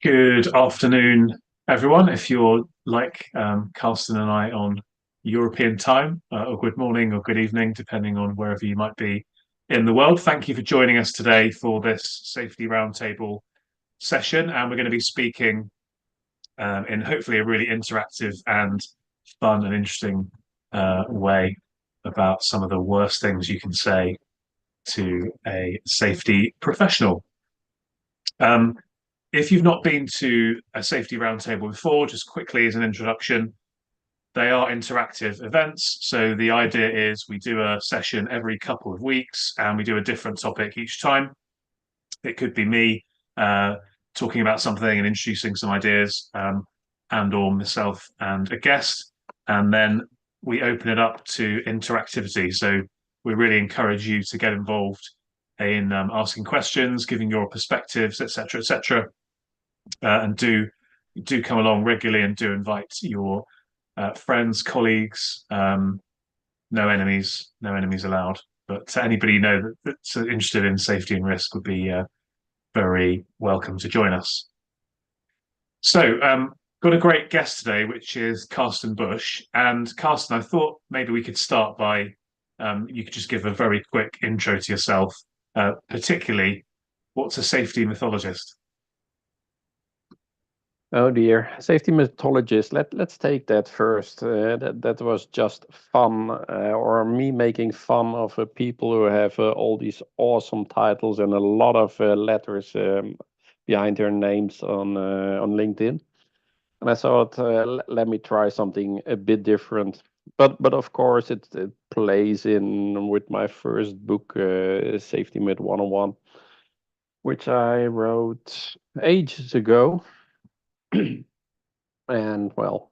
Good afternoon, everyone. If you're like Carsten and I on European time, or good morning or good evening, depending on wherever you might be in the world, thank you for joining us today for this safety roundtable session. And we're going to be speaking in hopefully a really interactive and fun and interesting way about some of the worst things you can say to a safety professional. Um, if you've not been to a safety roundtable before, just quickly as an introduction, they are interactive events. So the idea is we do a session every couple of weeks and we do a different topic each time. It could be me uh, talking about something and introducing some ideas, and or myself and a guest. And then we open it up to interactivity. So we really encourage you to get involved in asking questions, giving your perspectives, etc., etc. And do come along regularly and do invite your friends, colleagues. No enemies, no enemies allowed. But anybody you know that's interested in safety and risk would be very welcome to join us. So, got a great guest today, which is Carsten Busch. And Carsten, I thought maybe we could start by you could just give a very quick intro to yourself, particularly what's a safety mythologist? Oh dear, safety methodologist. Let's take that first. That was just fun, or me making fun of people who have all these awesome titles and a lot of letters behind their names on LinkedIn. And I thought, let me try something a bit different. But of course, it plays in with my first book, Safety Myth 101, which I wrote ages ago. And well,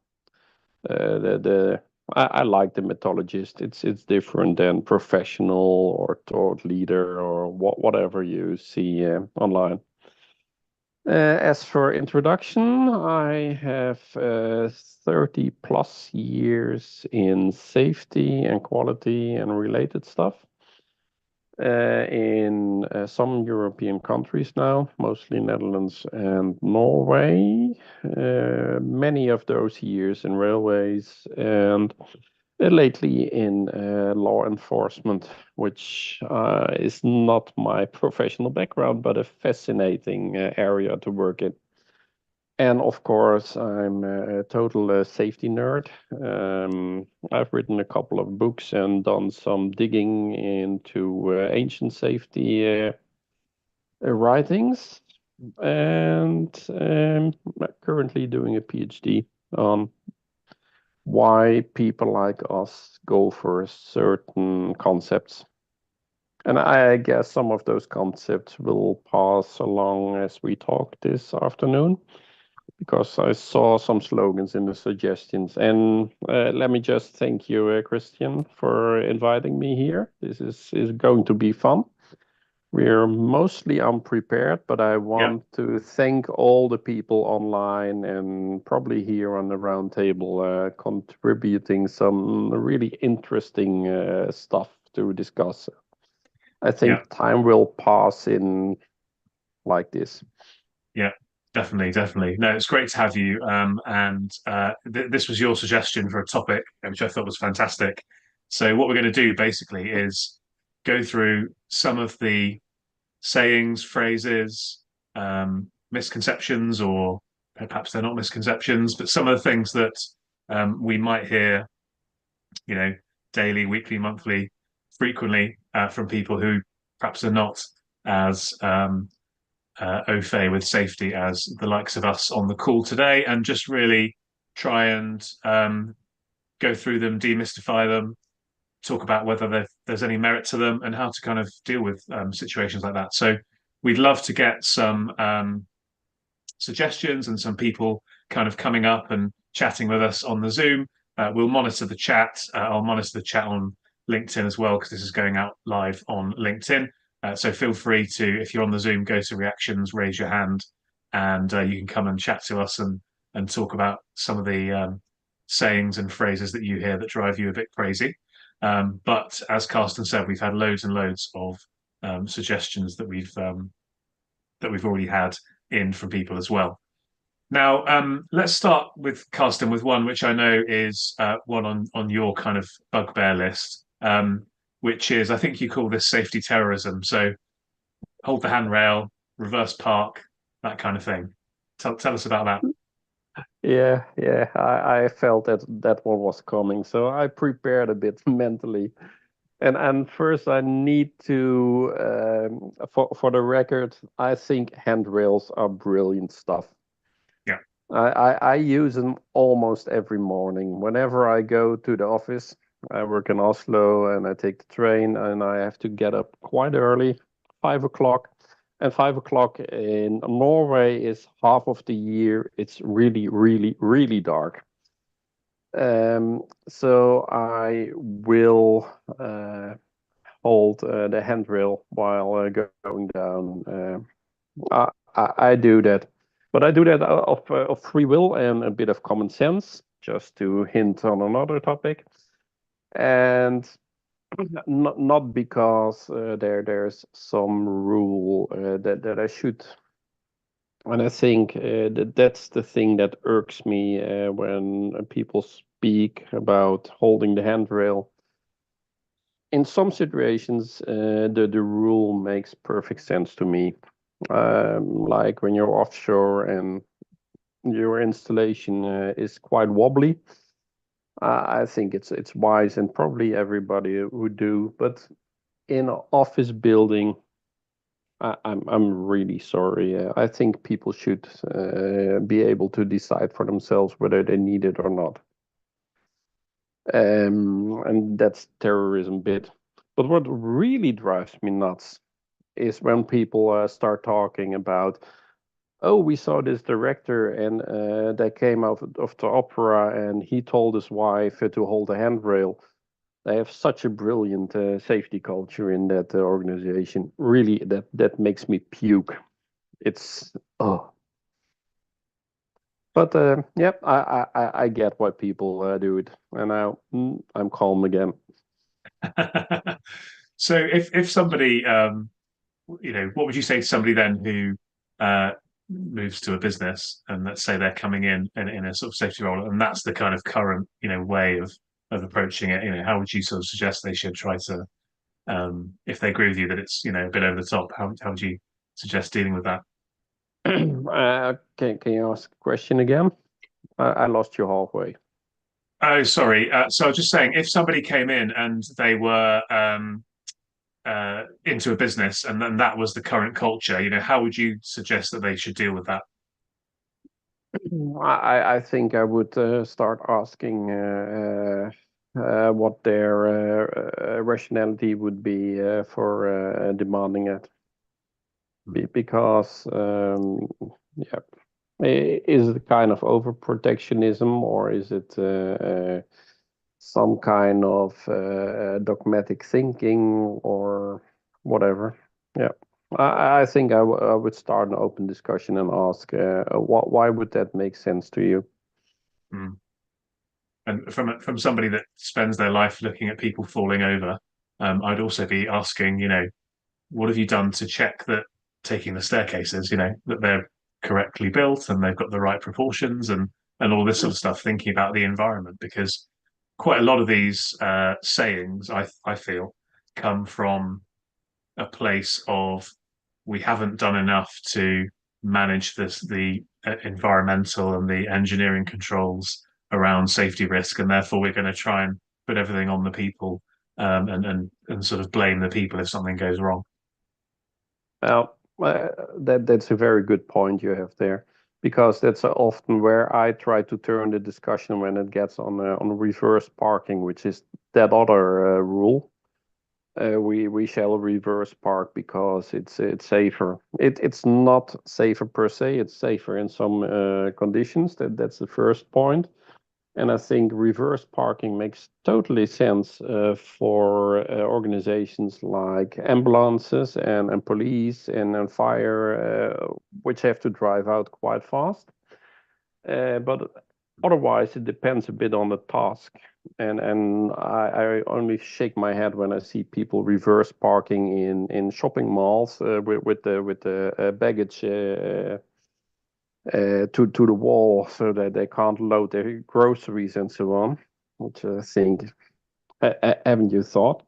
the I like the mythologist. It's different than professional or thought leader or whatever you see online. As for introduction, I have 30 plus years in safety and quality and related stuff in some European countries now, mostly Netherlands and Norway. Many of those years in railways and lately in law enforcement, which is not my professional background, but a fascinating area to work in. And of course, I'm a total safety nerd. I've written a couple of books and done some digging into ancient safety writings, and currently doing a PhD on why people like us go for certain concepts. And I guess some of those concepts will pass along as we talk this afternoon because I saw some slogans in the suggestions. And let me just thank you, Christian, for inviting me here. This is going to be fun. We're mostly unprepared, but I Yeah, want to thank all the people online and probably here on the round table contributing some really interesting stuff to discuss. I yeah. think time will pass in like this. Yeah, definitely, definitely. No, it's great to have you. And this was your suggestion for a topic, which I thought was fantastic. So what we're going to do basically is go through some of the sayings, phrases, misconceptions, or perhaps they're not misconceptions, but some of the things that we might hear, you know, daily, weekly, monthly, frequently from people who perhaps are not as au fait with safety as the likes of us on the call today, and just really try and go through them, demystify them, talk about whether there's any merit to them, and how to kind of deal with situations like that. So we'd love to get some suggestions and some people kind of coming up and chatting with us on the Zoom. We'll monitor the chat. I'll monitor the chat on LinkedIn as well because this is going out live on LinkedIn. So feel free to, if you're on the Zoom, go to reactions, raise your hand, and you can come and chat to us and talk about some of the sayings and phrases that you hear that drive you a bit crazy. But as Carsten said, we've had loads and loads of suggestions that we've already had in from people as well. Now, let's start with Carsten with one which I know is one on your kind of bugbear list, which is I think you call this safety terrorism. So hold the handrail, reverse park, that kind of thing. Tell us about that. Yeah, I felt that that one was coming, so I prepared a bit mentally. And first, I need to, for the record, I think handrails are brilliant stuff. Yeah. I use them almost every morning. Whenever I go to the office, I work in Oslo and I take the train and I have to get up quite early, 5 o'clock. And 5 o'clock in Norway is half of the year. It's really, really, really dark. So I will hold the handrail while going down. I do that, but I do that of free will and a bit of common sense, just to hint on another topic, and not because there's some rule that I should. And I think that's the thing that irks me when people speak about holding the handrail. In some situations, the rule makes perfect sense to me. Like when you're offshore and your installation is quite wobbly. I think it's wise and probably everybody would do. But in an office building, I'm really sorry. I think people should be able to decide for themselves whether they need it or not. And that's terrorism bit. But what really drives me nuts is when people start talking about, oh, we saw this director and they came out of the opera and he told his wife to hold a handrail. They have such a brilliant safety culture in that organization. Really, that makes me puke. It's oh, but yeah, I get why people do it, and now I'm calm again. So if somebody what would you say to somebody then who moves to a business and let's say they're coming in a sort of safety role and that's the kind of current way of approaching it? How would you sort of suggest they should try to if they agree with you that it's a bit over the top? How would you suggest dealing with that? Can you ask a question again? I lost you halfway. Oh, sorry. So I was just saying, if somebody came in and they were into a business and then that was the current culture, how would you suggest that they should deal with that? I think I would start asking what their rationality would be for demanding it. Because yeah, is it kind of overprotectionism or is it some kind of dogmatic thinking or whatever? Yeah. I think I would start an open discussion and ask, why would that make sense to you? Mm. And from somebody that spends their life looking at people falling over, I'd also be asking, what have you done to check that taking the staircases, that they're correctly built and they've got the right proportions and all this sort of stuff, thinking about the environment, because quite a lot of these sayings, I feel, come from a place of we haven't done enough to manage the environmental and the engineering controls around safety risk, and therefore we're going to try and put everything on the people and sort of blame the people if something goes wrong. Well, that's a very good point you have there, because that's often where I try to turn the discussion when it gets on reverse parking, which is that other rule. We shall reverse park because it's safer. It's not safer per se. It's safer in some conditions. That's the first point. And I think reverse parking makes totally sense for organizations like ambulances and police and fire, which have to drive out quite fast. But otherwise, it depends a bit on the task. And I only shake my head when I see people reverse parking in shopping malls with the baggage to the wall so that they can't load their groceries and so on. Which I think, haven't you thought?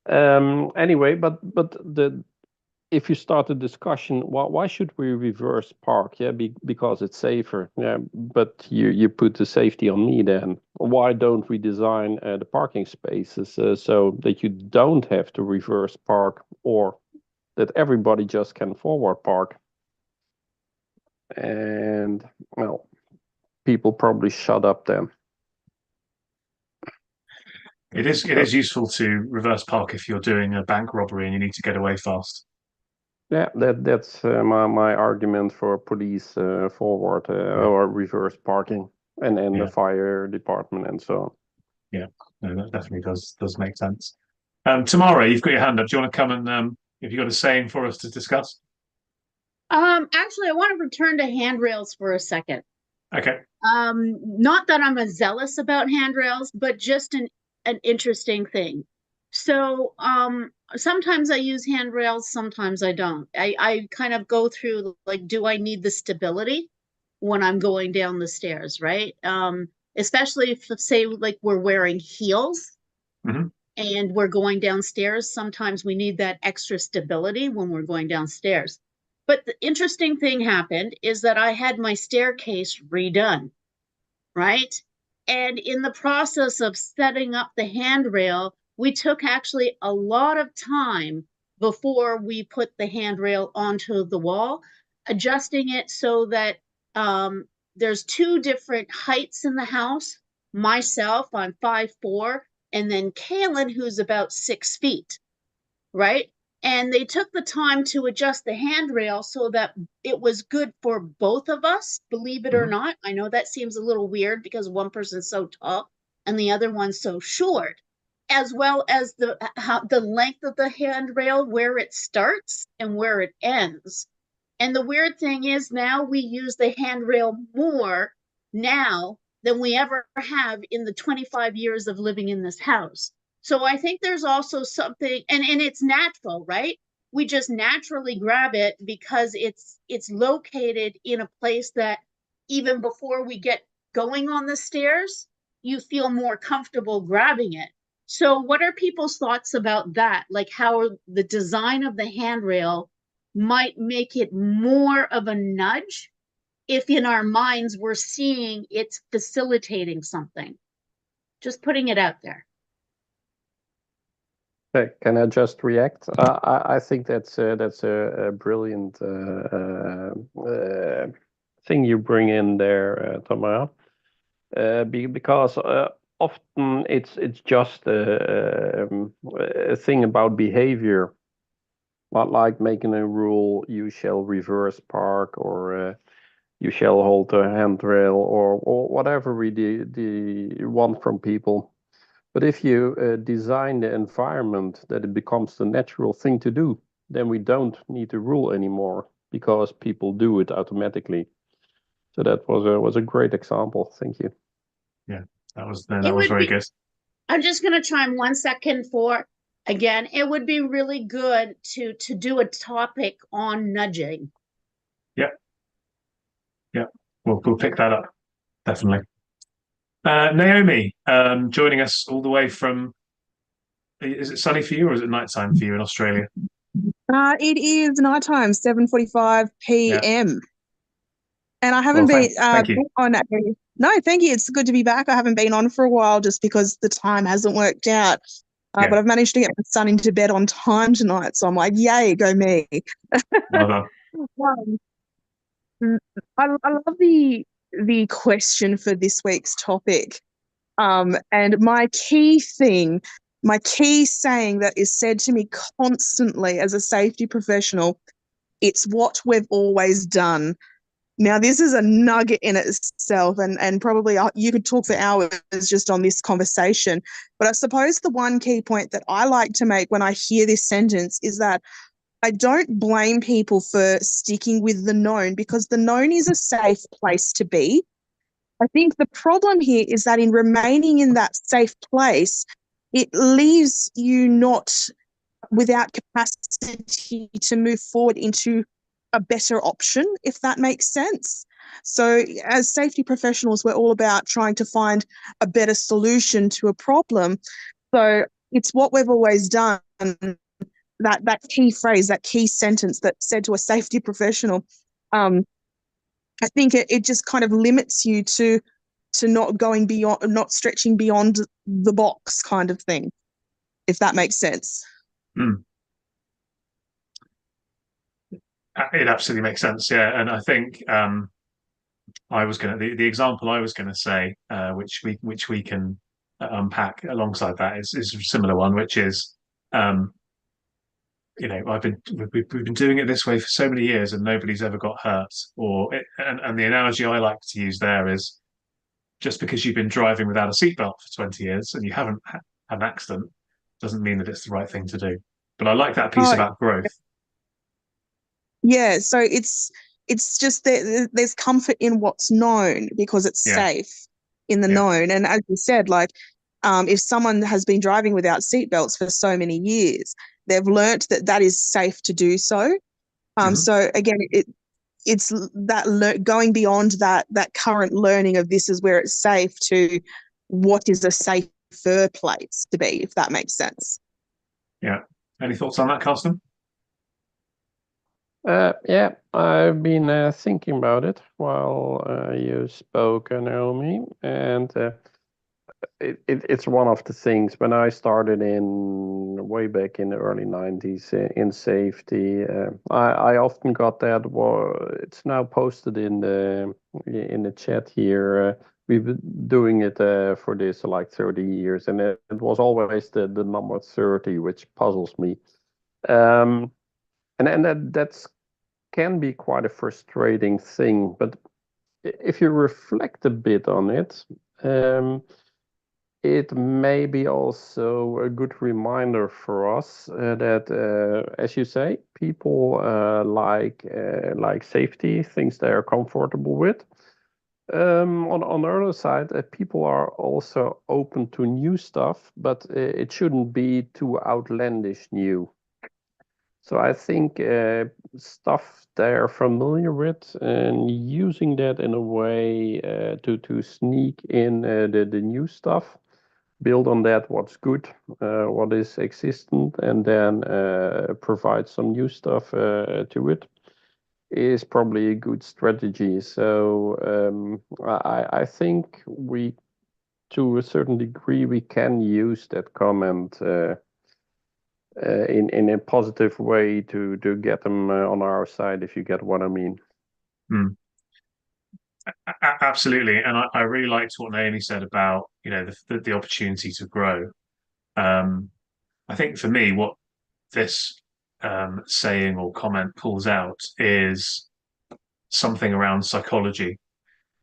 Anyway, but the if you start a discussion, why should we reverse park? Yeah, because it's safer. Yeah, but you put the safety on me then. Why don't we design the parking spaces so that you don't have to reverse park, or that everybody just can forward park? And well, people probably shut up then. It is useful to reverse park if you're doing a bank robbery and you need to get away fast. Yeah, that's my argument for police forward Yeah, or reverse parking, and the yeah, fire department and so on. yeah. No, that definitely does make sense. Tamara, you've got your hand up. Do you want to come and have you got a saying for us to discuss? Actually, I want to return to handrails for a second. Okay. Not that I'm a zealous about handrails, but just an interesting thing. So, sometimes I use handrails, sometimes I don't. I kind of go through like, do I need the stability when I'm going down the stairs, right? Especially if, say, like we're wearing heels Hmm. and we're going downstairs, sometimes we need that extra stability when we're going downstairs. But the interesting thing happened is that I had my staircase redone, right? And in the process of setting up the handrail, we took actually a lot of time before we put the handrail onto the wall, adjusting it so that there's two different heights in the house. Myself, I'm 5'4", and then Kaylin, who's about 6 feet, right? And they took the time to adjust the handrail so that it was good for both of us, believe it or Hmm. not. I know that seems a little weird because one person's so tall and the other one's so short, as well as the length of the handrail, where it starts and where it ends. And the weird thing is now we use the handrail more now than we ever have in the 25 years of living in this house. So I think there's also something, and it's natural, right? We just naturally grab it because it's located in a place that even before we get going on the stairs, you feel more comfortable grabbing it. So what are people's thoughts about that? Like how the design of the handrail might make it more of a nudge if in our minds we're seeing it's facilitating something. Just putting it out there. Okay, can I just react? I think that's a brilliant thing you bring in there, Tamara, because often it's just a thing about behavior, not like making a rule, you shall reverse park, or you shall hold the handrail, or whatever we want from people. But if you design the environment that it becomes the natural thing to do, then we don't need to rule anymore because people do it automatically. So that was a great example. Thank you. Yeah, It that was would very be, good. I'm just going to chime 1 second for, again, it would be really good to do a topic on nudging. Yeah, yeah. We'll pick that up definitely. Naomi, joining us all the way from. Is it sunny for you or is it nighttime for you in Australia? It is nighttime, 7:45 Yeah. p.m. And I haven't Well, been thank you. on. No, thank you. It's good to be back. I haven't been on for a while just because the time hasn't worked out. Yeah. But I've managed to get my son into bed on time tonight, so I'm like, yay, go me. Well done. Um, I love the question for this week's topic. And my key saying that is said to me constantly as a safety professional, it's what we've always done. Now, this is a nugget in itself, and probably you could talk for hours just on this conversation. But I suppose the one key point that I like to make when I hear this sentence is that I don't blame people for sticking with the known, because the known is a safe place to be. I think the problem here is that in remaining in that safe place, it leaves you not without capacity to move forward into a better option, if that makes sense. So as safety professionals, we're all about trying to find a better solution to a problem. So it's what we've always done. That key phrase, that key sentence that's said to a safety professional, I think it just kind of limits you to not going beyond, not stretching beyond the box kind of thing, if that makes sense. It absolutely makes sense, yeah. And I think the example I was gonna say, which we can unpack alongside that is a similar one, which is we've been doing it this way for so many years and nobody's ever got hurt. And the analogy I like to use there is, just because you've been driving without a seatbelt for 20 years and you haven't had an accident doesn't mean that it's the right thing to do. But I like that piece about growth. Yeah, so it's just that there's comfort in what's known because it's safe in the known. And as you said, like if someone has been driving without seatbelts for so many years, they've learnt that that is safe to do so. So again, it's that going beyond that current learning of this is where it's safe to what is a safer place to be, if that makes sense. Yeah. Any thoughts on that, Carsten? Yeah, I've been thinking about it while you spoke, Naomi, and it's one of the things when I started way back in the early 90s in safety. I often got that. Well, it's now posted in the chat here. We've been doing it for this like 30 years, and it was always the number 30, which puzzles me. And that's can be quite a frustrating thing. But if you reflect a bit on it, it may be also a good reminder for us that, as you say, people like safety, things they are comfortable with. On the other side, people are also open to new stuff, but it shouldn't be too outlandish new. So I think stuff they're familiar with and using that in a way to sneak in the new stuff, build on that what's good, what is existent, and then provide some new stuff to it is probably a good strategy. So I think we, to a certain degree, we can use that comment in a positive way to get them on our side, if you get what I mean. Absolutely, and I really liked what Naomi said about the opportunity to grow. I think for me, what this saying or comment pulls out is something around psychology,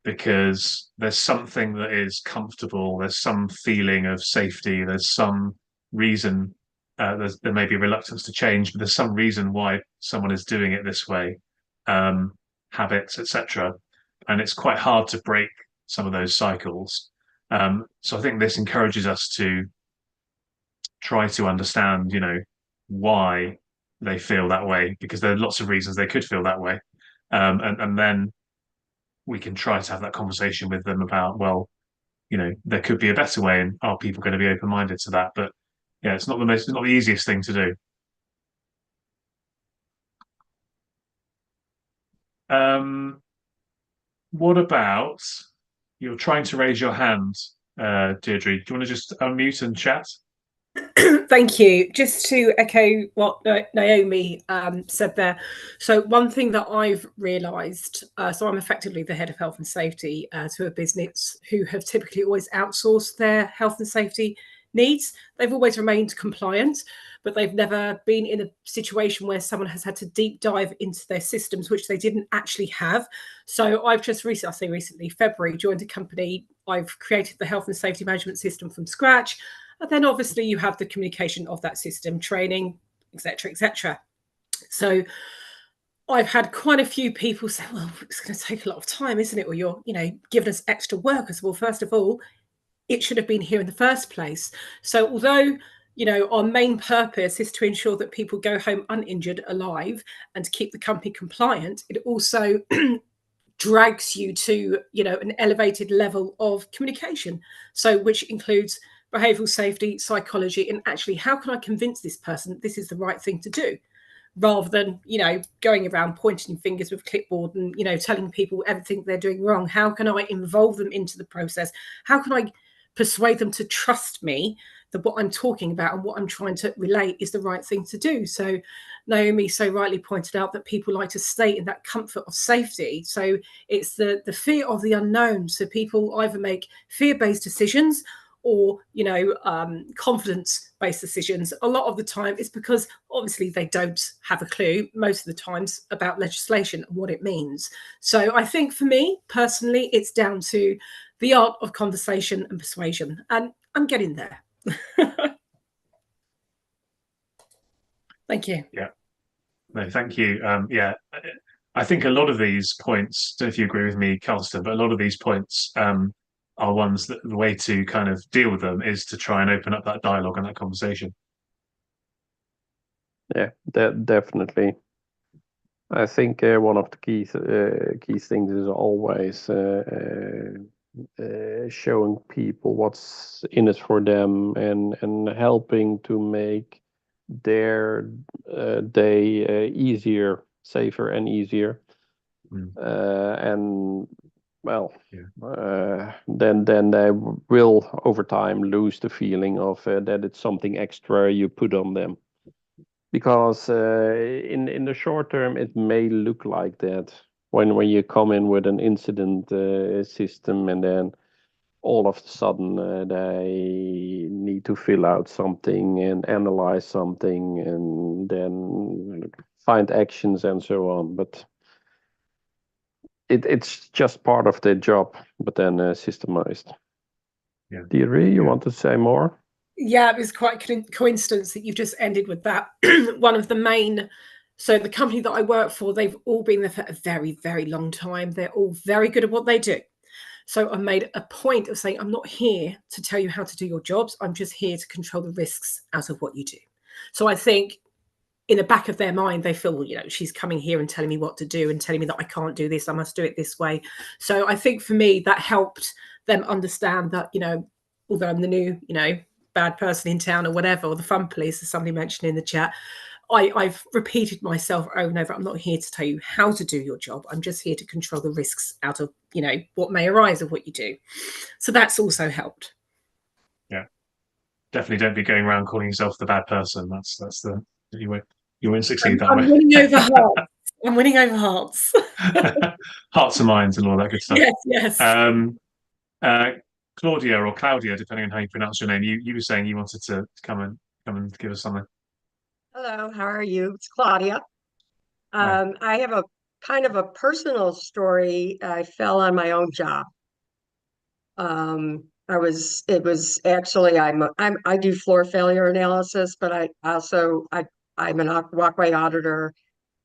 because there's something that is comfortable, there's some feeling of safety, there's some reason, there may be reluctance to change, but there's some reason why someone is doing it this way, habits, etc. And it's quite hard to break some of those cycles. So I think this encourages us to try to understand, why they feel that way, because there are lots of reasons they could feel that way. And then we can try to have that conversation with them about, well, there could be a better way, and are people going to be open-minded to that? But yeah, it's not the easiest thing to do. What about, you're trying to raise your hand, Deirdre? Do you want to just unmute and chat? Thank you. Just to echo what Naomi said there. So one thing that I've realised, so I'm effectively the head of health and safety to a business who have typically always outsourced their health and safety needs. They've always remained compliant, but they've never been in a situation where someone has had to deep dive into their systems, which they didn't actually have. So I've just recently, February, joined a company. I've created the health and safety management system from scratch. And then obviously you have the communication of that system, training, etc., etc. So I've had quite a few people say, well, it's going to take a lot of time, isn't it? Or you're, giving us extra work. I said, well, first of all, it should have been here in the first place. So although, our main purpose is to ensure that people go home uninjured, alive, and to keep the company compliant, it also drags you to, an elevated level of communication. So which includes behavioral safety, psychology, and actually how can I convince this person this is the right thing to do, rather than, going around pointing fingers with a clipboard and, telling people everything they're doing wrong. How can I involve them into the process? How can I persuade them to trust me that what I'm talking about and what I'm trying to relate is the right thing to do? So Naomi so rightly pointed out that people like to stay in that comfort of safety. So it's the fear of the unknown. So people either make fear-based decisions or, confidence-based decisions. A lot of the time it's because obviously they don't have a clue most of the times about legislation and what it means. So I think for me personally, it's down to the art of conversation and persuasion, and I'm getting there. Thank you. Yeah. No, thank you. Yeah, I think a lot of these points, don't know if you agree with me, Carsten, but a lot of these points are ones that the way to kind of deal with them is to try and open up that dialogue and that conversation. Yeah, definitely. I think one of the key things is always showing people what's in it for them, and helping to make their day easier, safer, and easier. And well, then they will over time lose the feeling of that it's something extra you put on them. Because in the short term, it may look like that when you come in with an incident system, and then all of a sudden they need to fill out something and analyze something and then find actions and so on. But it's just part of their job, but then systemized. Yeah. Deirdre, you want to say more? Yeah, it was quite a coincidence that you've just ended with that. One of the main, so the company that I work for, they've all been there for a very, very long time. They're all very good at what they do. So I made a point of saying, I'm not here to tell you how to do your jobs. I'm just here to control the risks out of what you do. So I think in the back of their mind, they feel, she's coming here and telling me what to do and telling me that I can't do this. I must do it this way. So I think for me, that helped them understand that, although I'm the new, bad person in town or whatever, or the fun police, as somebody mentioned in the chat, I've repeated myself over and over. I'm not here to tell you how to do your job. I'm just here to control the risks out of, what may arise of what you do. So that's also helped. Yeah, definitely don't be going around calling yourself the bad person. That's the you won't succeed that way. I'm winning over hearts. I'm winning over hearts. Hearts and minds and all that good stuff. Yes. Claudia, depending on how you pronounce your name, you were saying you wanted to come and give us something. Hello, how are you? It's Claudia. I have a kind of a personal story. I fell on my own job. It was actually, I do floor failure analysis, but I'm an walkway auditor,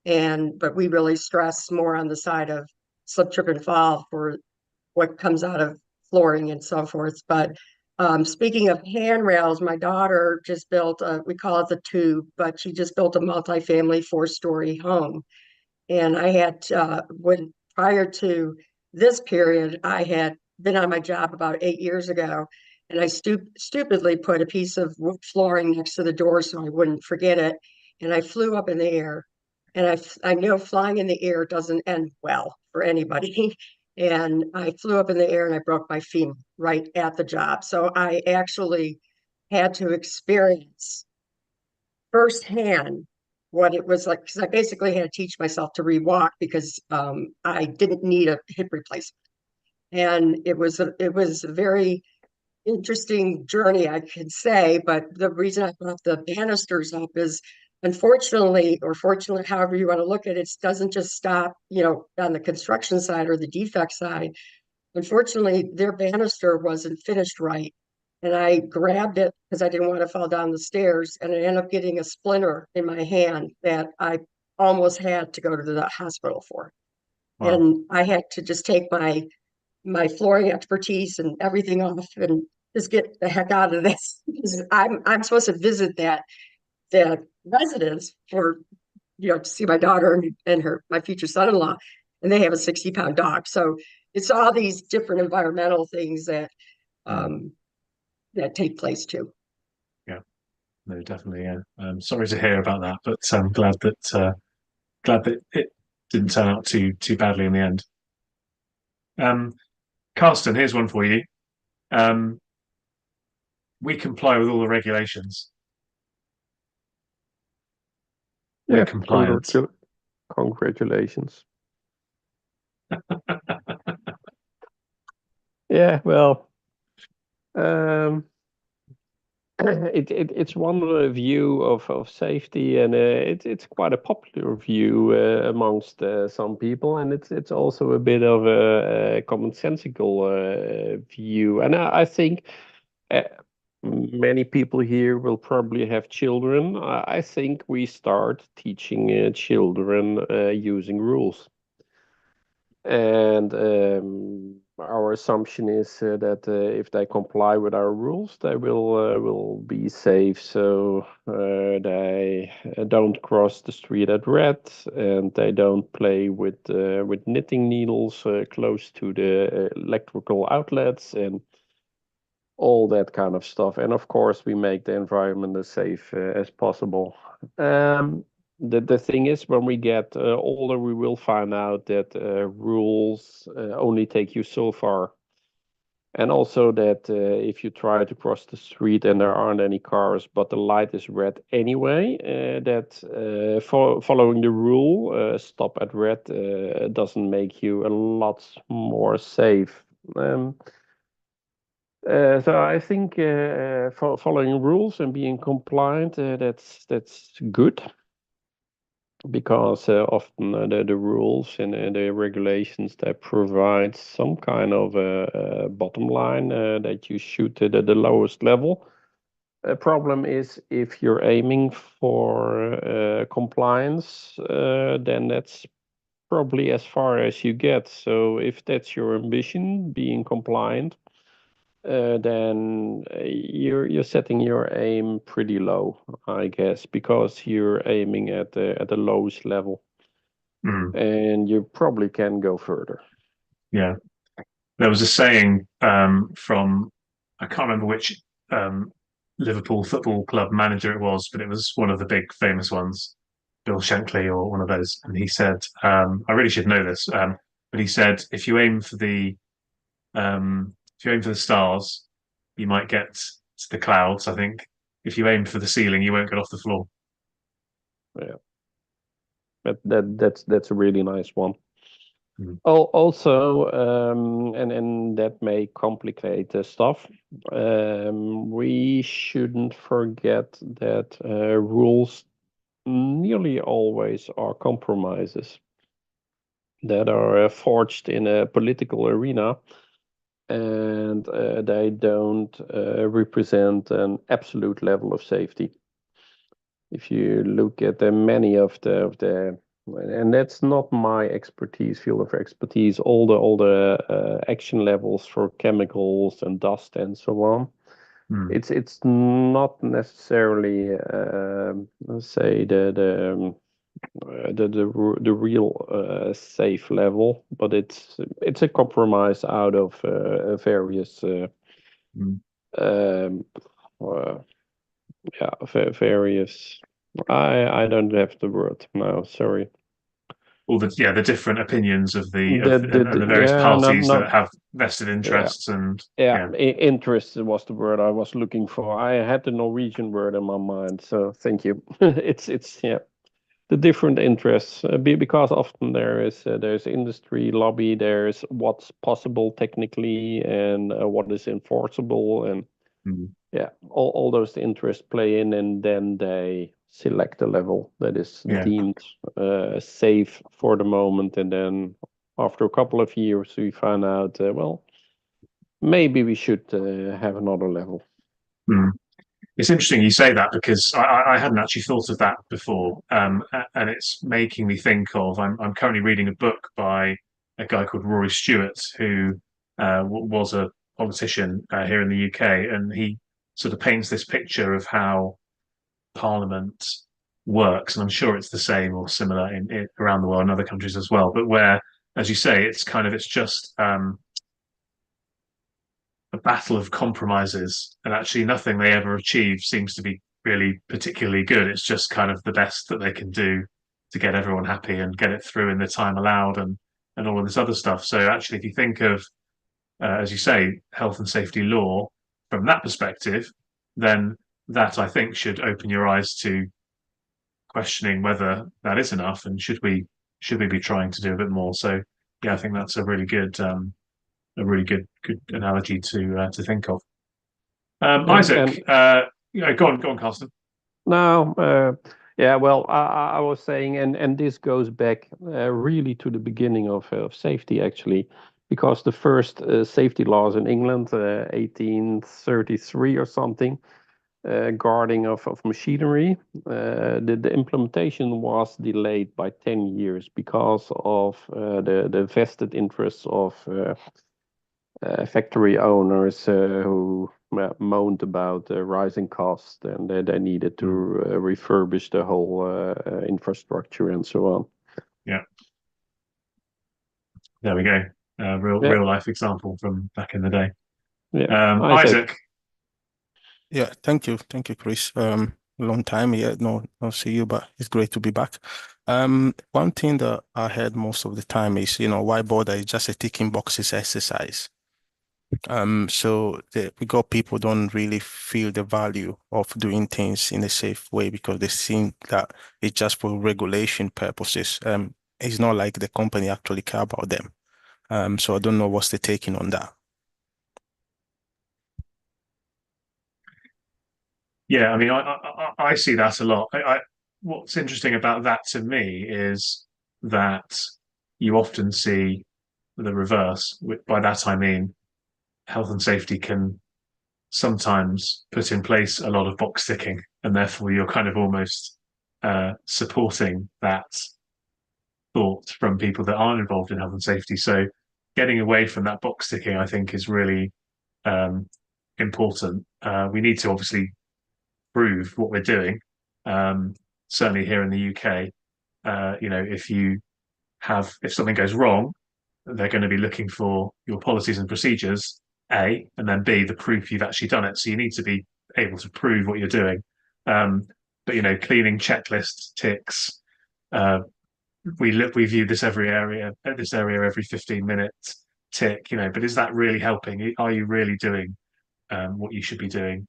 but we really stress more on the side of slip, trip, and fall for what comes out of flooring and so forth. But speaking of handrails, my daughter just built we call it the tube, but she just built a multifamily 4-story home. And I had, prior to this period, I had been on my job about 8 years ago, and I stupidly put a piece of wood flooring next to the door so I wouldn't forget it. And I flew up in the air, and I know flying in the air doesn't end well for anybody. And I flew up in the air and I broke my femur right at the job. So I actually had to experience firsthand what it was like, because I basically had to teach myself to rewalk because I didn't need a hip replacement. And it was a very interesting journey, I could say. But the reason I brought the banisters up is, unfortunately, or fortunately, however you want to look at it, it doesn't just stop, on the construction side or the defect side. Unfortunately, their banister wasn't finished right. And I grabbed it because I didn't want to fall down the stairs. And I ended up getting a splinter in my hand that I almost had to go to the hospital for. Wow. And I had to just take my flooring expertise and everything off and just get the heck out of this. I'm supposed to visit that residence for, to see my daughter and my future son-in-law. and they have a 60-pound dog. So it's all these different environmental things that that take place too. Yeah, no, definitely. Yeah, sorry to hear about that, but I'm glad that it didn't turn out too badly in the end. Carsten, here's one for you. Um, we comply with all the regulations. We're Yeah, compliant. congratulations. Yeah, well, um, it's one view of safety, and it's quite a popular view amongst some people, and it's also a bit of a commonsensical view, and I think uh, many people here will probably have children. I think we start teaching children using rules. And our assumption is that if they comply with our rules, they will be safe. So they don't cross the street at red, and they don't play with knitting needles close to the electrical outlets and all that kind of stuff. And of course, we make the environment as safe as possible. The thing is, when we get older, we will find out that rules only take you so far. And also that if you try to cross the street and there aren't any cars, but the light is red anyway, that following the rule, stop at red, doesn't make you a lot more safe. So I think following rules and being compliant, that's good, because often the rules and the regulations, that provide some kind of bottom line that you shoot at the lowest level. A problem is if you're aiming for compliance, then that's probably as far as you get. So if that's your ambition, being compliant, then you're setting your aim pretty low, I guess, because you're aiming at the lowest level, and you probably can go further. Yeah, there was a saying from, I can't remember which Liverpool Football Club manager it was, but it was one of the big famous ones, Bill Shankly or one of those, and he said, I really should know this, but he said, if you aim for the stars, you might get to the clouds. I think if you aim for the ceiling, you won't get off the floor. Yeah, that's a really nice one. Mm. Also, and that may complicate the stuff. We shouldn't forget that rules nearly always are compromises that are forged in a political arena, and they don't represent an absolute level of safety. If you look at many of the, and that's not my field of expertise, all the action levels for chemicals and dust and so on. It's not necessarily say the real safe level, but it's a compromise out of various various. I don't have the word now. Sorry. All the different opinions of and The the various yeah, parties not that have vested interests interest was the word I was looking for. I had the Norwegian word in my mind, so thank you. it's the different interests, because often there's industry lobby, there's what's possible technically and what is enforceable, and all those interests play in, and then they select a level that is deemed safe for the moment, and then after a couple of years we find out well, maybe we should have another level. It's interesting you say that, because I hadn't actually thought of that before, and it's making me think of, I'm currently reading a book by a guy called Rory Stewart, who was a politician here in the UK, and he sort of paints this picture of how Parliament works, and I'm sure it's the same or similar in around the world in other countries as well, but where as you say, it's just a battle of compromises, and actually nothing they ever achieve seems to be really particularly good. It's just kind of the best that they can do to get everyone happy and get it through in the time allowed, and all of this other stuff. So actually, if you think of, as you say, health and safety law from that perspective, then that I think should open your eyes to questioning whether that is enough, and should we be trying to do a bit more. So yeah, I think that's a really good analogy to think of. Isaac, And go on, Carsten. now, yeah, well, I was saying, and this goes back really to the beginning of safety, actually, because the first safety laws in England, 1833 or something, guarding of machinery, the implementation was delayed by 10 years because of the vested interests of factory owners who moaned about rising costs, and they needed to refurbish the whole infrastructure and so on. Yeah, there we go. Real life example from back in the day. Yeah, Isaac. Yeah, thank you, Chris. Long time, yeah, no see you, but it's great to be back. One thing that I heard most of the time is, why bother? It's just a ticking boxes exercise. So we got people don't really feel the value of doing things in a safe way because they think that it's just for regulation purposes. It's not like the company actually care about them. So I don't know what's the taking on that. Yeah, I mean, I see that a lot. What's interesting about that to me is that you often see the reverse. By that I mean health and safety can sometimes put in place a lot of box ticking, and therefore you're kind of almost supporting that thought from people that aren't involved in health and safety. So getting away from that box ticking, I think, is really important. We need to obviously prove what we're doing. Certainly here in the UK, if something goes wrong, they're going to be looking for your policies and procedures, A, and then B, the proof you've actually done it. So you need to be able to prove what you're doing. But cleaning checklists, ticks. We view this area every 15 minutes tick. But is that really helping? Are you really doing what you should be doing?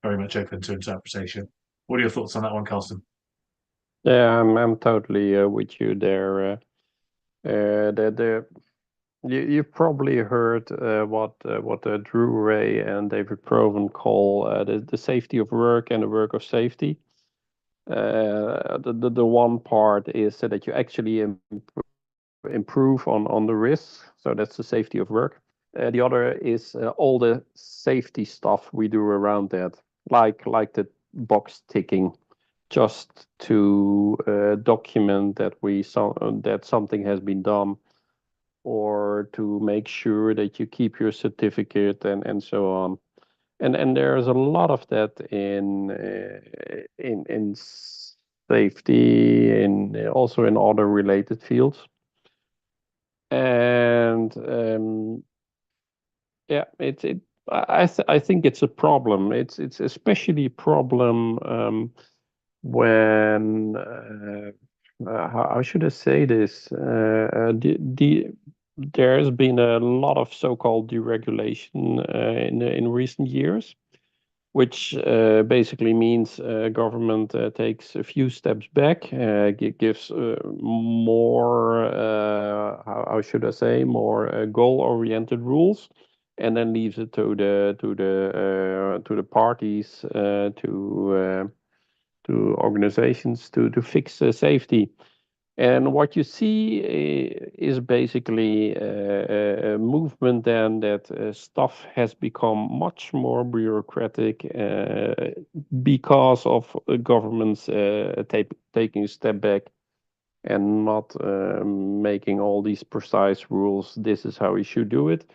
Very much open to interpretation. What are your thoughts on that one, Carsten? Yeah, I'm totally with you there. You've probably heard what Drew Ray and David Proven call the safety of work and the work of safety. The one part is that you actually improve on the risks, so that's the safety of work. The other is all the safety stuff we do around that, like the box ticking, just to document that that something has been done, or to make sure that you keep your certificate and so on. And there's a lot of that in safety, and also in other related fields. And yeah, I think it's a problem. It's especially a problem when how should I say this? There's been a lot of so-called deregulation in recent years, which basically means government takes a few steps back, gives more, how should I say, more goal-oriented rules, and then leaves it to the parties, to organizations to fix safety. And what you see is basically a movement then that stuff has become much more bureaucratic because of governments taking a step back and not making all these precise rules. This is how we should do it.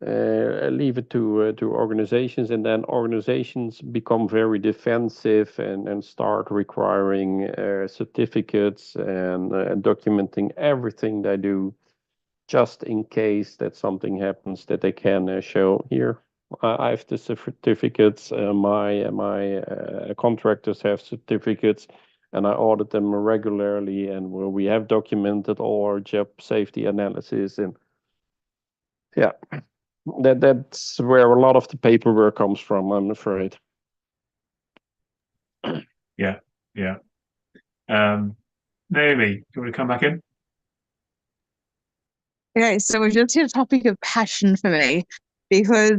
Leave it to organizations, and then organizations become very defensive and start requiring certificates and documenting everything they do just in case that something happens, that they can show here. I have the certificates. My contractors have certificates, and I audit them regularly. And we have documented all our job safety analysis. And yeah, that's where a lot of the paperwork comes from, I'm afraid. Yeah. Naomi, do you want to come back in? Okay, so we've just hit a topic of passion for me because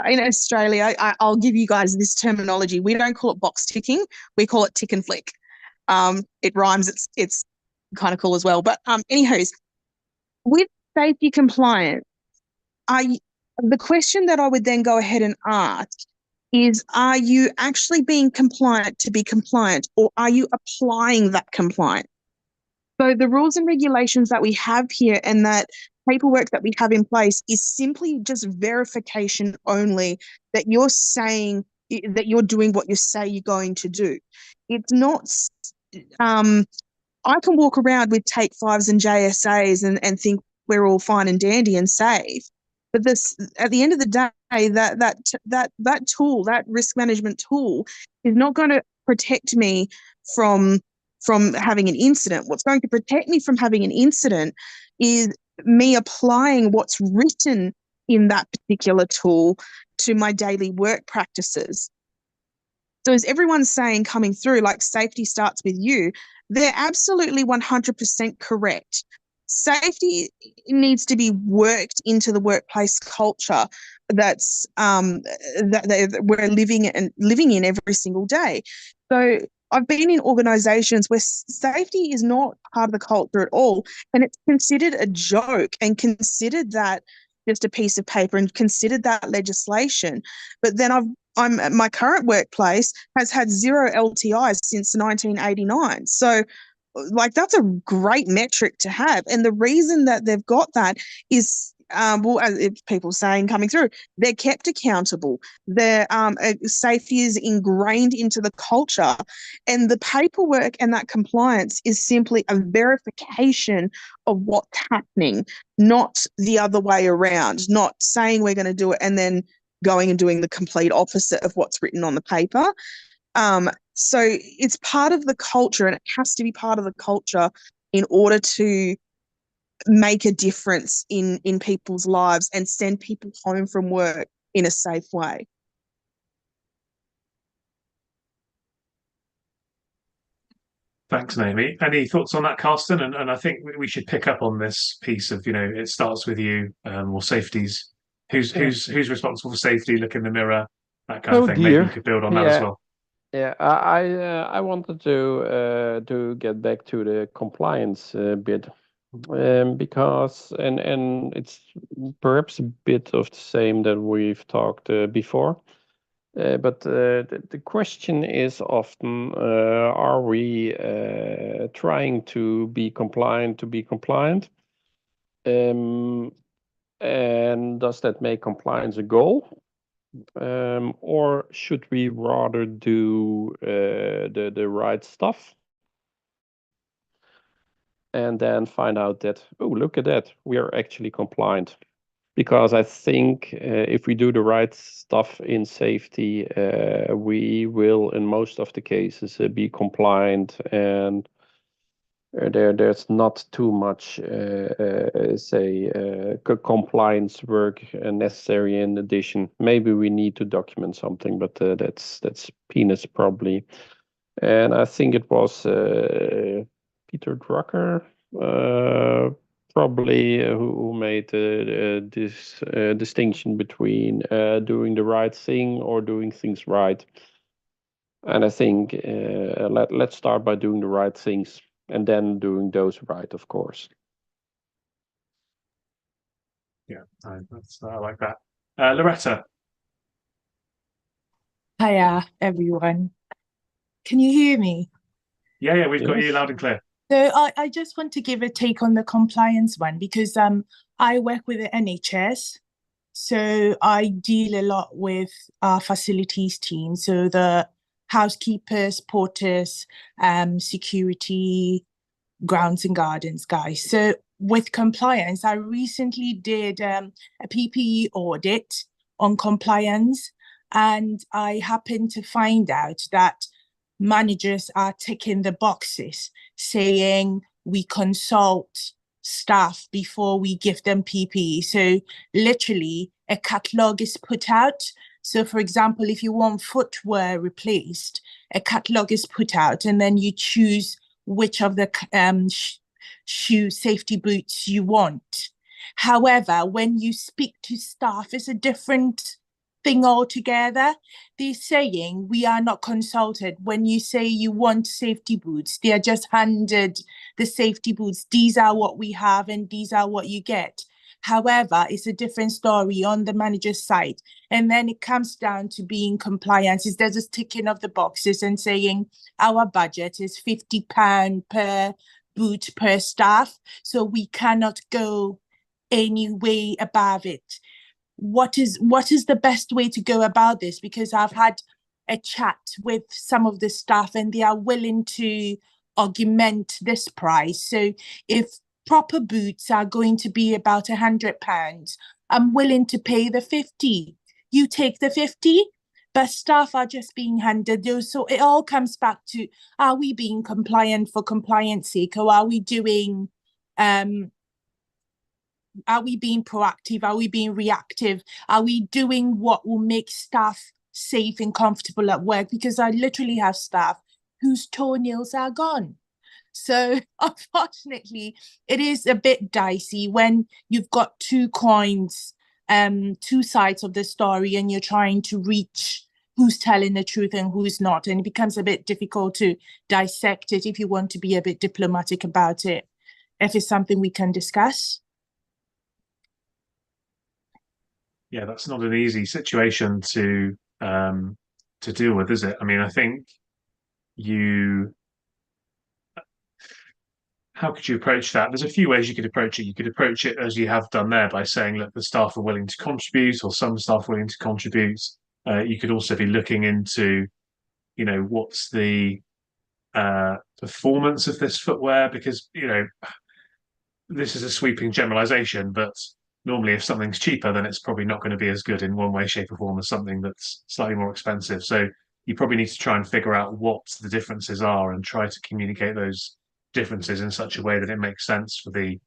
in Australia, I'll give you guys this terminology. We don't call it box ticking; we call it tick and flick. It rhymes. It's kind of cool as well. But anywho's, with safety compliance, the question that I would then go ahead and ask is, are you actually being compliant to be compliant, or are you applying that compliance? So the rules and regulations that we have here and that paperwork that we have in place is simply just verification only that you're saying that you're doing what you say you're going to do. It's not, I can walk around with Take 5s and JSAs and think we're all fine and dandy and safe. But this, at the end of the day, that tool, that risk management tool, is not going to protect me from having an incident. What's going to protect me from having an incident is me applying what's written in that particular tool to my daily work practices. So as everyone's saying coming through, like safety starts with you, they're absolutely 100% correct. Safety needs to be worked into the workplace culture that's that we're living in every single day. So I've been in organizations where safety is not part of the culture at all, and it's considered a joke and considered that just a piece of paper and considered that legislation. But then my current workplace has had 0 LTIs since 1989. So like that's a great metric to have. And the reason that they've got that is, well, as people saying coming through, they're kept accountable. Their safety is ingrained into the culture, and the paperwork and that compliance is simply a verification of what's happening, not the other way around, not saying we're going to do it and then going and doing the complete opposite of what's written on the paper. So it's part of the culture, and it has to be part of the culture in order to make a difference in people's lives and send people home from work in a safe way. Thanks, Naomi. Any thoughts on that, Carsten? And I think we should pick up on this piece of, it starts with you, or safeties. Who's responsible for safety? Look in the mirror, that kind of thing. Dear. Maybe you could build on that as well. Yeah, I wanted to get back to the compliance bit, because and it's perhaps a bit of the same that we've talked before. But the question is often, are we trying to be compliant? And does that make compliance a goal? Or should we rather do the right stuff and then find out that, oh, look at that, we are actually compliant? Because I think if we do the right stuff in safety, we will, in most of the cases, be compliant, and there's not too much, compliance work necessary in addition. Maybe we need to document something, but that's peanuts probably. And I think it was Peter Drucker, probably, who made this distinction between doing the right thing or doing things right. And I think let's start by doing the right things and then doing those right, of course. Yeah, I like that. Loretta. Hiya, everyone. Can you hear me? Yeah, we've got you loud and clear. So I just want to give a take on the compliance one, because I work with the NHS. So I deal a lot with our facilities team. So the housekeepers, porters, security, grounds and gardens guys. So with compliance, I recently did a PPE audit on compliance, and I happened to find out that managers are ticking the boxes saying we consult staff before we give them PPE. So literally a catalog is put out. So for example, if you want footwear replaced, a catalog is put out, and then you choose which of the shoe safety boots you want. However, when you speak to staff, it's a different thing altogether. They're saying we are not consulted. When you say you want safety boots, they are just handed the safety boots. These are what we have and these are what you get. However, it's a different story on the manager's side. And then it comes down to being compliance. There's a ticking of the boxes and saying our budget is £50 per boot per staff. So we cannot go any way above it. What is the best way to go about this? Because I've had a chat with some of the staff and they are willing to augment this price. So if proper boots are going to be about £100, I'm willing to pay the 50. You take the 50, but staff are just being handed those. So it all comes back to, are we being compliant for compliance sake, or are we doing are we being proactive? Are we being reactive? Are we doing what will make staff safe and comfortable at work? Because I literally have staff whose toenails are gone. So unfortunately, it is a bit dicey when you've got two coins, two sides of the story, and you're trying to reach who's telling the truth and who's not. And it becomes a bit difficult to dissect it if you want to be a bit diplomatic about it. If it's something we can discuss. Yeah, that's not an easy situation to deal with, is it? I mean, I think you how could you approach that? There's a few ways you could approach it. You could approach it as you have done there by saying, look, the staff are willing to contribute, or some staff willing to contribute. You could also be looking into, what's the performance of this footwear, because, this is a sweeping generalization, but normally if something's cheaper, then it's probably not going to be as good in one way, shape, or form as something that's slightly more expensive. So you probably need to try and figure out what the differences are and try to communicate those differences in such a way that it makes sense for the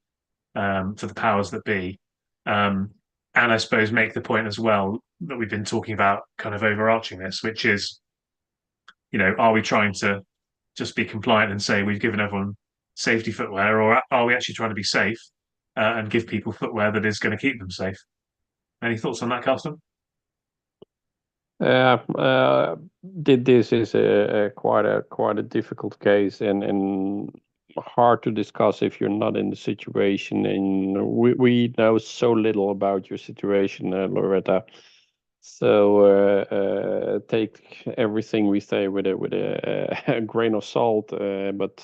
powers that be. And I suppose make the point as well that we've been talking about, kind of overarching this, which is, are we trying to just be compliant and say we've given everyone safety footwear, or are we actually trying to be safe and give people footwear that is going to keep them safe? Any thoughts on that, Carsten? This is quite a difficult case and hard to discuss if you're not in the situation. And we know so little about your situation, Loretta. So take everything we say with a grain of salt, but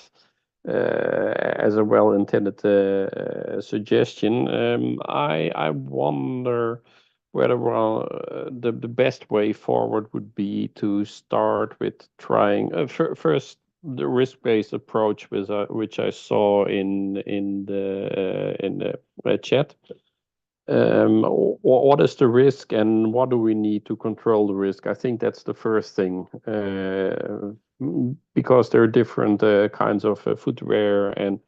as a well-intended suggestion. I wonder whether the best way forward would be to start with trying first the risk-based approach, which I saw in the chat. What is the risk and what do we need to control the risk? I think that's the first thing, because there are different kinds of footwear, and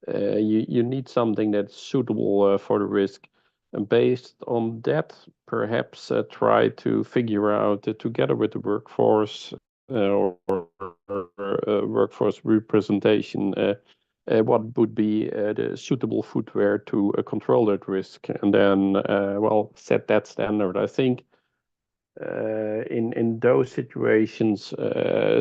you need something that's suitable for the risk. And based on that, perhaps try to figure out together with the workforce or workforce representation what would be the suitable footwear to control that risk, and then set that standard. I think in those situations,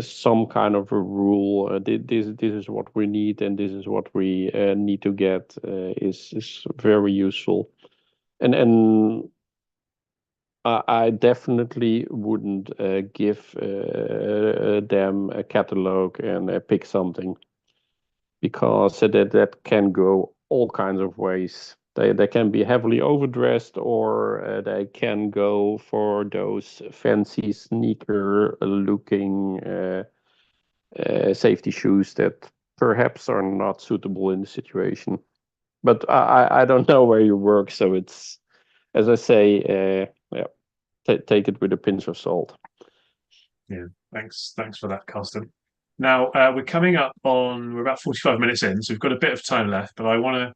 some kind of a rule, this is what we need and this is what we need to get, is very useful. And I definitely wouldn't give them a catalog and pick something, because that can go all kinds of ways. They can be heavily overdressed, or they can go for those fancy sneaker-looking safety shoes that perhaps are not suitable in the situation. But I don't know where you work, so it's, as I say, yeah, take it with a pinch of salt. Yeah, thanks for that, Carsten. Now we're about 45 minutes in, so we've got a bit of time left, but I want to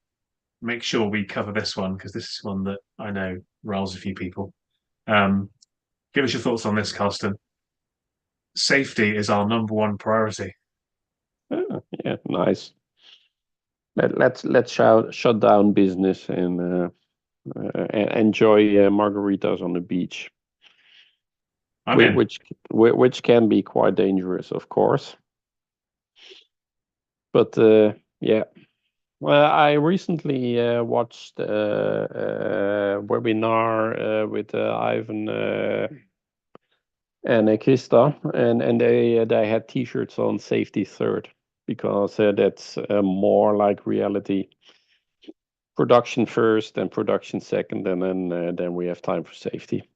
make sure we cover this one because this is one that I know riles a few people. Give us your thoughts on this, Carsten. Safety is our number one priority. Yeah, nice. Let's shut down business and enjoy margaritas on the beach, I'm in. which can be quite dangerous, of course. But yeah, well, I recently watched a webinar with Ivan and Krista, and they had T-shirts on safety third because that's more like reality. Production first and production second, and then we have time for safety.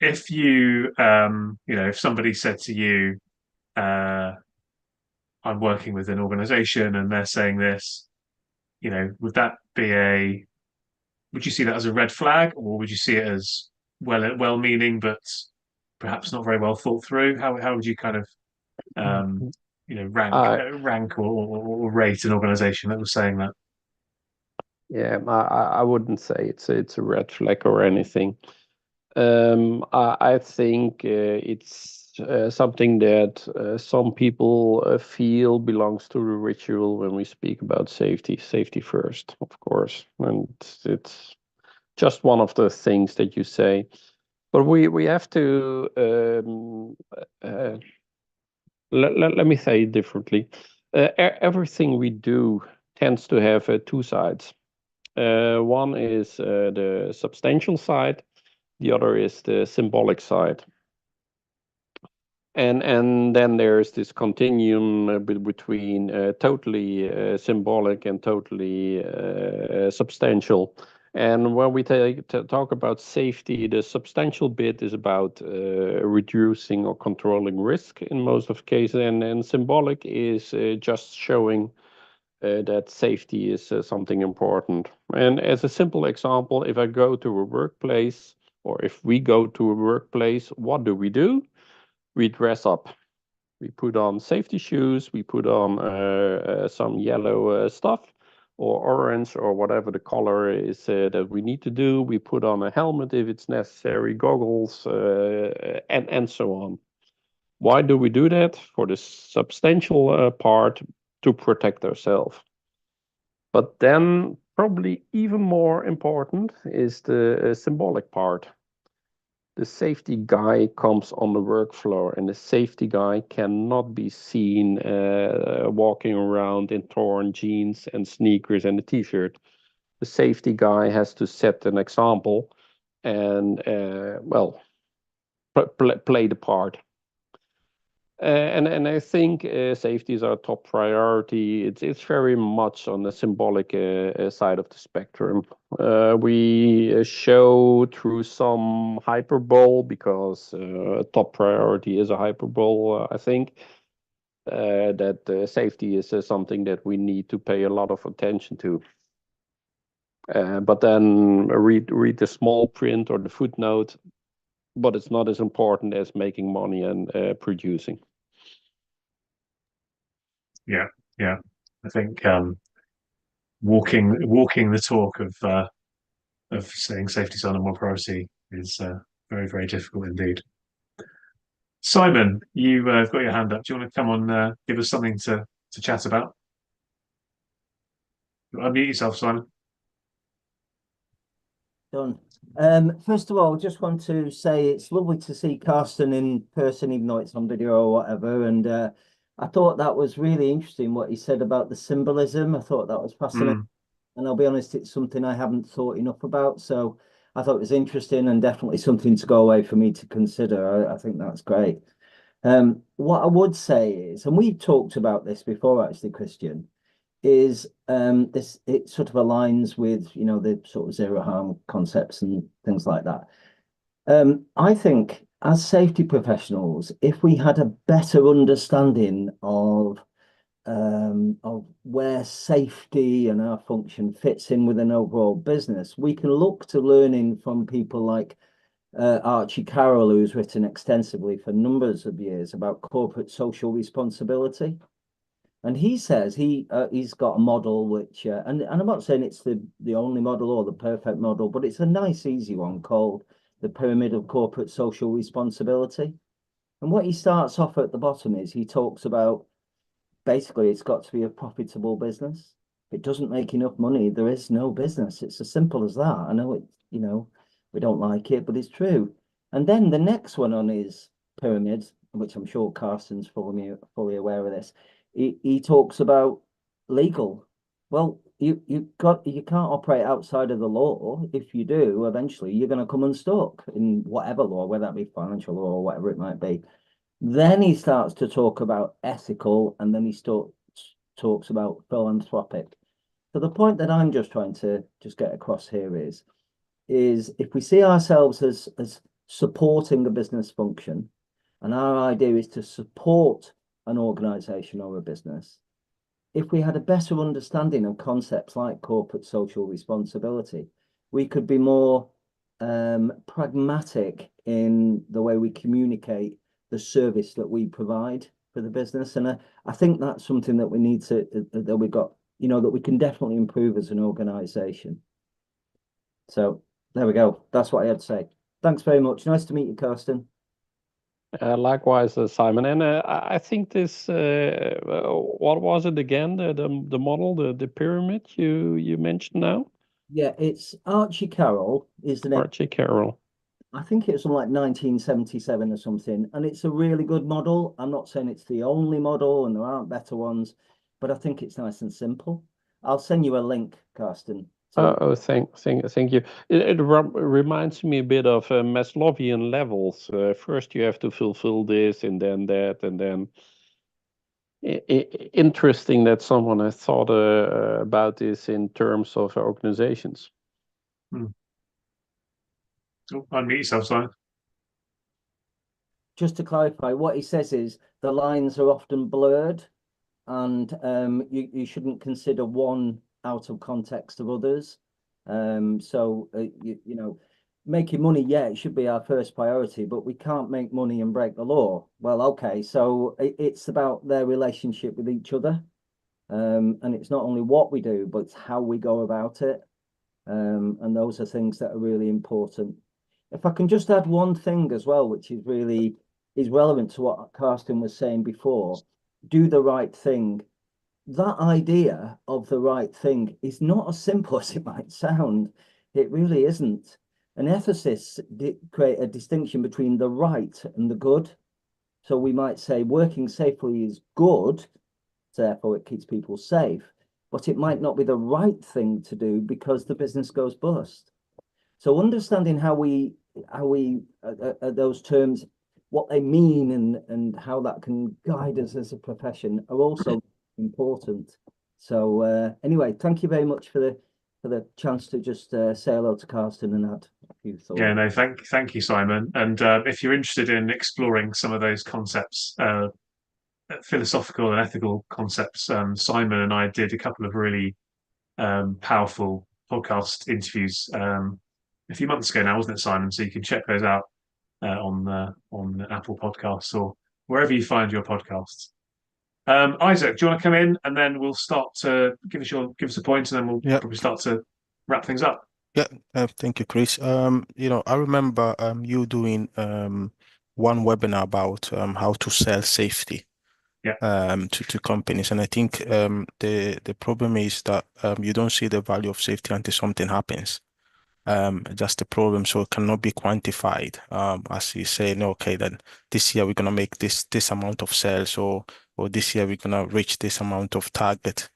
If you if somebody said to you, I'm working with an organization and they're saying this, would that be would you see that as a red flag, or would you see it as well-meaning but perhaps not very well thought through? How would you kind of rank or rate an organization that was saying that? Yeah, I wouldn't say it's a red flag or anything. I think it's something that some people feel belongs to the ritual when we speak about safety. Safety first, of course, and it's just one of the things that you say. But we have to let me say it differently. Everything we do tends to have two sides. One is the substantial side, the other is the symbolic side. And then there's this continuum between totally symbolic and totally substantial. And when we talk about safety, the substantial bit is about reducing or controlling risk in most of cases, and symbolic is just showing that safety is something important. And as a simple example, if I go to a workplace, or if we go to a workplace, what do? We dress up. We put on safety shoes. We put on some yellow stuff, or orange, or whatever the color is that we need to do. We put on a helmet if it's necessary, goggles, and so on. Why do we do that? For the substantial part, to protect ourselves. But then, probably even more important is the symbolic part. The safety guy comes on the work floor, and the safety guy cannot be seen walking around in torn jeans and sneakers and a t-shirt. The safety guy has to set an example and play the part. And I think safety is our top priority. It's very much on the symbolic side of the spectrum. We show through some hyperbole because top priority is a hyperbole. I think that safety is something that we need to pay a lot of attention to. But then read the small print or the footnote, but it's not as important as making money and producing. Yeah. I think walking the talk of saying safety is our number one priority is very, very difficult indeed. Simon, you've got your hand up. Do you want to come on, give us something to chat about? Unmute yourself, Simon. Done. First of all, just want to say it's lovely to see Carsten in person, even though it's on video or whatever. And I thought that was really interesting what he said about the symbolism. I thought that was fascinating. And I'll be honest, it's something I haven't thought enough about. So I thought it was interesting and definitely something to go away for me to consider. I think that's great. What I would say is, and we've talked about this before, actually, Christian, is this, it sort of aligns with, the sort of zero harm concepts and things like that. I think as safety professionals, if we had a better understanding of of where safety and our function fits in with an overall business, we can look to learning from people like Archie Carroll, who's written extensively for numbers of years about corporate social responsibility. And he says he's got a model which, and I'm not saying it's the only model or the perfect model, but it's a nice, easy one called the Pyramid of Corporate Social Responsibility. And what he starts off at the bottom is he talks about basically it's got to be a profitable business. If it doesn't make enough money, there is no business. It's as simple as that. I know it, we don't like it, but it's true. And then the next one on his pyramid, which I'm sure Carsten's fully aware of this, he talks about legal. Well, you can't operate outside of the law. If you do, eventually you're going to come unstuck in whatever law, whether that be financial law or whatever it might be. Then he starts to talk about ethical, and then he talks about philanthropic. So the point that I'm just trying to just get across here is if we see ourselves as supporting a business function, and our idea is to support an organization or a business, if we had a better understanding of concepts like corporate social responsibility, we could be more pragmatic in the way we communicate the service that we provide for the business. And I think that's something that we need to, that we got, that we can definitely improve as an organization. So there we go. That's what I had to say. Thanks very much. Nice to meet you, Carsten. Likewise, Simon. And I think this, what was it again? The model, the pyramid you mentioned now? Yeah, it's Archie Carroll is the name. Archie Carroll. I think it's from like 1977 or something, and it's a really good model. I'm not saying it's the only model and there aren't better ones, but I think it's nice and simple. I'll send you a link, Carsten. Thank you. It reminds me a bit of Maslowian levels. First, you have to fulfill this, and then that, and then. Interesting that someone has thought about this in terms of organizations. Oh, unmute yourself, Simon. Just to clarify, what he says is the lines are often blurred, and you shouldn't consider one out of context of others. Making money, yeah, it should be our first priority, but we can't make money and break the law. Well, okay, so it's about their relationship with each other. And it's not only what we do, but it's how we go about it. And those are things that are really important. If I can just add one thing as well, which is relevant to what Carsten was saying before, do the right thing. That idea of the right thing is not as simple as it might sound. It really isn't. And ethicists create a distinction between the right and the good. So we might say working safely is good, therefore it keeps people safe, but it might not be the right thing to do because the business goes bust. So understanding how we those terms, what they mean and how that can guide us as a profession are also important. So anyway, thank you very much for the chance to just say hello to Carsten and add a few thoughts. Yeah, no, thank you, Simon. And if you're interested in exploring some of those concepts, philosophical and ethical concepts, Simon and I did a couple of really powerful podcast interviews a few months ago now, wasn't it, Simon? So you can check those out on the Apple Podcasts or wherever you find your podcasts. Isaac, do you want to come in and then we'll start to give us a point, and then we'll probably start to wrap things up. Yeah, thank you, Chris. I remember you doing one webinar about how to sell safety to companies, and I think the problem is that you don't see the value of safety until something happens. That's the problem. So it cannot be quantified. As you say, no, okay, then this year we're gonna make this amount of sales, or this year we're gonna reach this amount of target.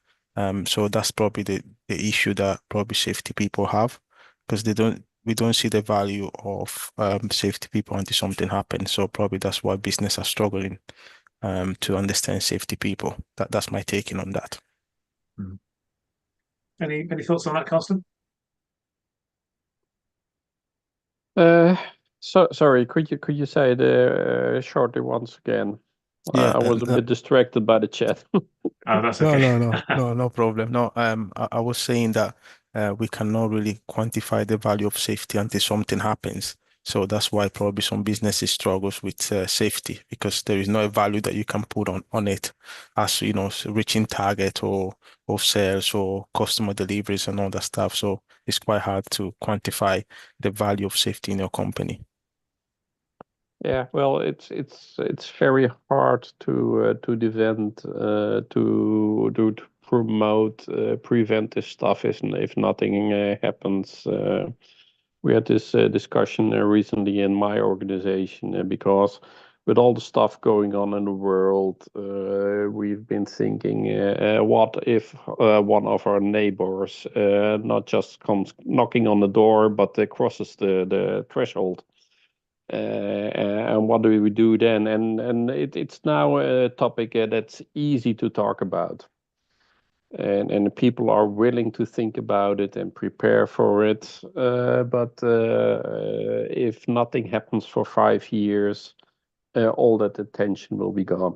So that's probably the issue that probably safety people have, because we don't see the value of safety people until something happens. So probably that's why business are struggling to understand safety people. That's my taking on that. Any thoughts on that, Carsten? Sorry, could you say it shortly once again? Yeah, I was a bit distracted by the chat. Oh, that's no, okay. no problem. No, I was saying that we cannot really quantify the value of safety until something happens. So that's why probably some businesses struggles with safety, because there is no value that you can put on it, as you know, reaching target or sales or customer deliveries and all that stuff. So it's quite hard to quantify the value of safety in your company. Yeah, well, it's very hard to defend to promote preventive stuff if nothing happens. We had this discussion recently in my organization because with all the stuff going on in the world, we've been thinking, what if one of our neighbors not just comes knocking on the door, but crosses the threshold? And what do we do then? And it's now a topic that's easy to talk about, and people are willing to think about it and prepare for it. But if nothing happens for 5 years, all that attention will be gone.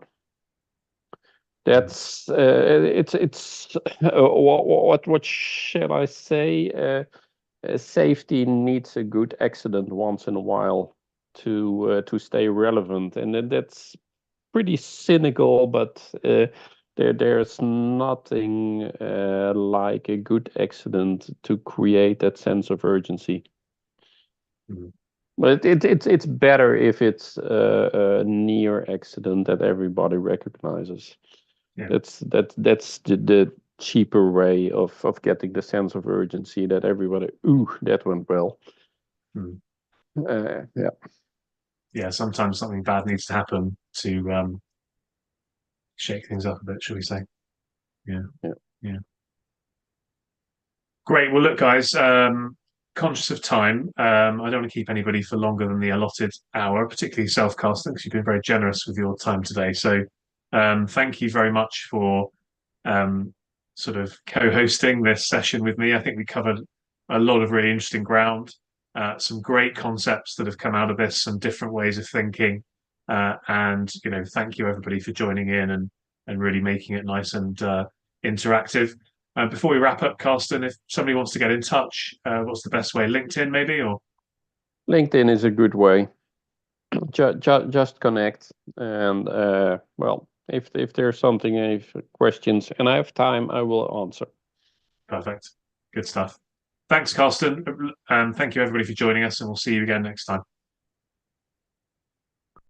That's it's what shall I say? Safety needs a good accident once in a while to stay relevant, and that's pretty cynical, but there's nothing like a good accident to create that sense of urgency. Mhm. But it's better if it's a near accident that everybody recognizes. Yeah. That's the cheaper way of getting the sense of urgency that everybody, ooh, that went well. Mm. Yeah. Yeah, sometimes something bad needs to happen to shake things up a bit, shall we say? Yeah. Yeah. Yeah. Great. Well, look, guys, conscious of time, I don't want to keep anybody for longer than the allotted hour, particularly yourself, Carsten, because you've been very generous with your time today. So thank you very much for sort of co-hosting this session with me. I think we covered a lot of really interesting ground, some great concepts that have come out of this, some different ways of thinking. And, you know, thank you everybody for joining in and really making it nice and interactive. Before we wrap up, Carsten, if somebody wants to get in touch, what's the best way? LinkedIn, maybe, or LinkedIn is a good way. Just connect, and well, if there's something, if questions, and I have time, I will answer. perfect. Good stuff. Thanks, Carsten. Thank you everybody for joining us, and we'll see you again next time.